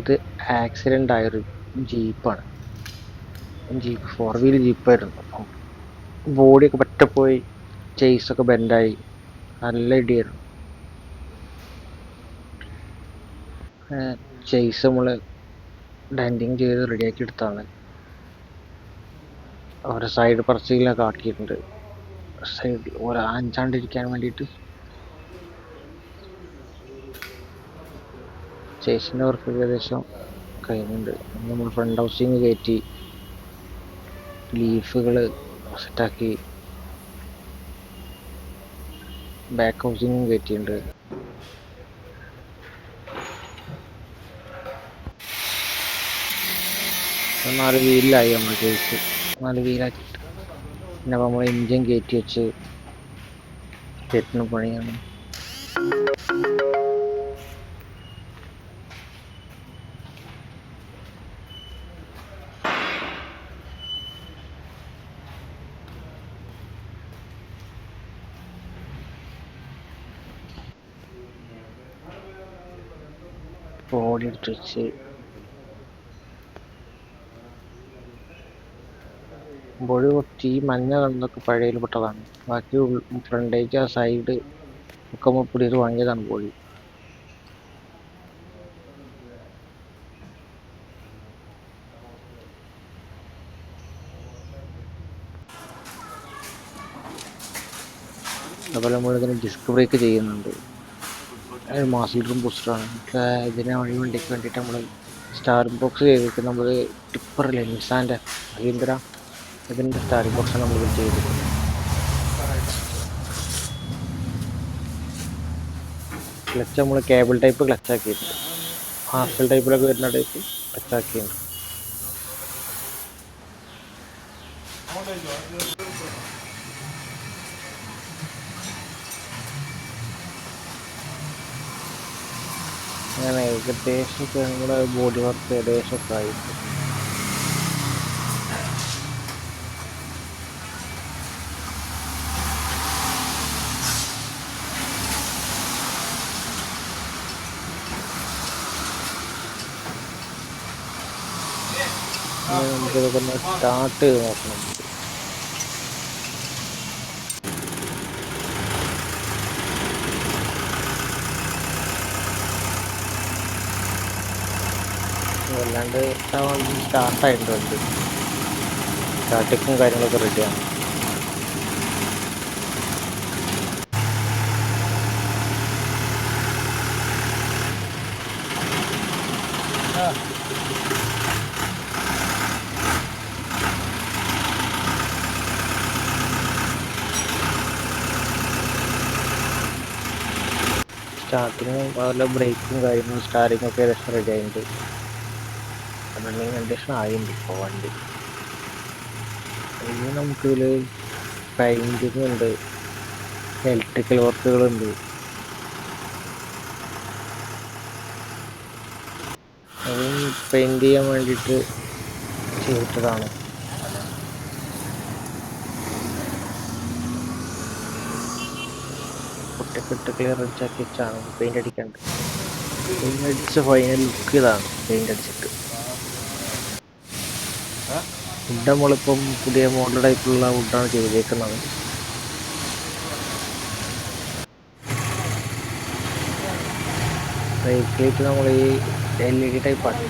ഇത് ആക്സിഡൻ്റ് ആയൊരു ജീപ്പാണ്. Jeep 4 wheel ജീപ്പായിരുന്നു. അപ്പം ബോഡിയൊക്കെ പറ്റ പോയി, ചേസൊക്കെ ബെൻഡായി, നല്ല ഇടിയായിരുന്നു. ചേസ് നമ്മൾ ഡാൻഡിങ് ചെയ്ത് റെഡിയാക്കി എടുത്താണ്. ഓരോ സൈഡ് പറച്ചിലൊക്കെ ആക്കിയിട്ടുണ്ട്, സൈഡിൽ ഓരോ അഞ്ചാണ്ടിരിക്കാൻ വേണ്ടിയിട്ട്. ചേസിൻ്റെ വർക്ക് ഏകദേശം കഴിഞ്ഞിട്ടുണ്ട്. നമ്മൾ ഫ്രണ്ട് ഹൗസിങ് കയറ്റി, ലീഫുകൾ സെറ്റാക്കി, ബാക്ക് ഹൗസിങ്ങും കയറ്റിയിട്ടുണ്ട്. നാല് വീലിലായി നമ്മൾ ചേസ്, 4 വീലാക്കിയിട്ട് പിന്നെ നമ്മൾ എൻജിൻ കയറ്റി വെച്ച് കയറ്റുന്ന പണിയാണ്. ബോഡി എടുത്ത് വെച്ച് ബോഡി കുറച്ച് ഈ മഞ്ഞ കണ്ടൊക്കെ പഴയതിൽ പെട്ടതാണ്. ബാക്കി ഫ്രണ്ടേക്ക് ആ സൈഡ് ഒക്കെ പുതിയത് വാങ്ങിയതാണ് ബോഡി. അതുപോലെ നമ്മളിതിന് ഡിസ്ക് ബ്രേക്ക് ചെയ്യുന്നുണ്ട്. മാസ് ലീറ്ററും ബൂസ്റ്ററാണ്. ഇതിനെ വണ്ടിക്ക് വേണ്ടിയിട്ട് നമ്മൾ സ്റ്റാർട്ടിംഗ് ബോക്സ് ചെയ്തിട്ട് നമ്മൾ ടിപ്പറില്ലേ നിസാൻ്റെ മഹീന്ദ്ര, ഇതിൻ്റെ സ്റ്റാർട്ടിംഗ് ബോക്സാണ് നമ്മൾ ചെയ്തത്. ക്ലച്ച് നമ്മൾ കേബിൾ ടൈപ്പ് ക്ലച്ചാക്കിയിട്ടുണ്ട്. ഹാർസൽ ടൈപ്പിലൊക്കെ വരുന്ന ടൈപ്പ് ക്ലച്ചാക്കിയിട്ടുണ്ട്. അങ്ങനെ ഏകദേശമൊക്കെ നമ്മുടെ ബോഡി വർക്ക് ഏകദേശമൊക്കെ ആയിട്ട് നമുക്കിതൊക്കെ ഒന്ന് സ്റ്റാർട്ട് ചെയ്ത് നോക്കണം. അല്ലാണ്ട് സ്റ്റാർട്ടായിട്ടുണ്ട് വണ്ടി, സ്റ്റാർട്ടിങ്ങും കാര്യങ്ങളൊക്കെ റെഡിയാണ്. സ്റ്റാർട്ടിങ്ങും അതുപോലെ ബ്രേക്കും കാര്യങ്ങളും സ്റ്റാർട്ടിങ്ങും ഒക്കെ ഏകദേശം റെഡി ആയിട്ടുണ്ട്. റണ്ണിങ് കണ്ടീഷൻ ആയിട്ടുണ്ട് ഇപ്പോൾ വണ്ടി. ഇനി നമുക്കിതിൽ പെയിൻറ്റിങ് ഉണ്ട്, ഇലക്ട്രിക്കൽ വർക്കുകളുണ്ട്. അതും പെയിൻറ് ചെയ്യാൻ വേണ്ടിയിട്ട് ചെയ്തിട്ടതാണ്. പൊട്ടിക്കിട്ട് ക്ലിയറൻസ് ആക്കി വെച്ചാണ് പെയിൻ്റ് അടിക്കേണ്ടത്. പെയിൻ്റ് അടിച്ച ഫൈനൽ ലുക്ക് ഇതാണ്. പെയിൻ്റ് അടിച്ചിട്ട് വുഡ് നമ്മളിപ്പം പുതിയ മോഡൽ ടൈപ്പിലുള്ള വുഡാണ് ചെയ്തേക്കുന്നത്. ബ്രേക്ക് ലൈറ്റ് നമ്മൾ ഈ LED ടൈപ്പ് ആക്കി.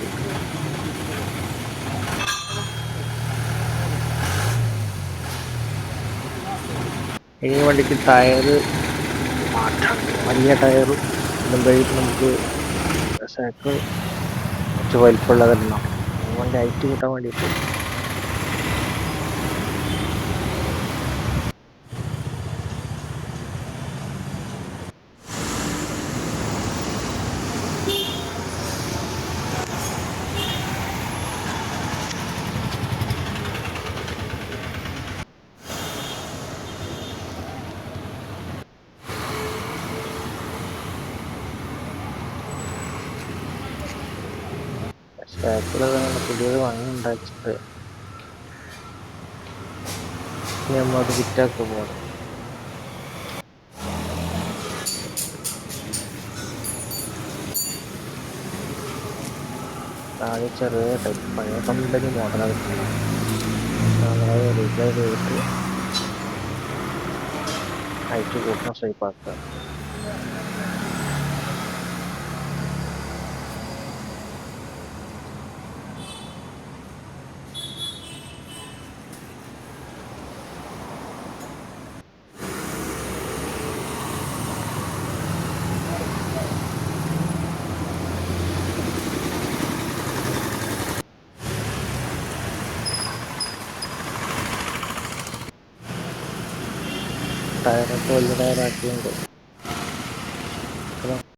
ഇനി വണ്ടിക്ക് ടയർ മാറ്റാം. വലിയ ടയർ ഇടുമ്പോഴേക്കും നമുക്ക് സൈക്കിൾ കുറച്ച് വലിപ്പമുള്ളതെല്ലാം വണ്ടി ഹൈറ്റ് കൂട്ടാൻ വേണ്ടിയിട്ട്. സൈക്കിൾ പുതിയത് വാങ്ങിയുണ്ടാക്കിയിട്ട് നമ്മളത് ഫിറ്റാക്കാൻ പോകണം. താഴെ ചെറിയ ടൈപ്പ് പഴയ കമ്പനി മോഡലാണ് കിട്ടുന്നത്. നമ്മളത് റീപ്ലേസ് ചെയ്തിട്ട് ഹൈറ്റ് കൂട്ടണം, ഷേപ്പ് ആക്കുക. ടയറൊക്കെ വലിയ ടയറാക്കിയുണ്ട്.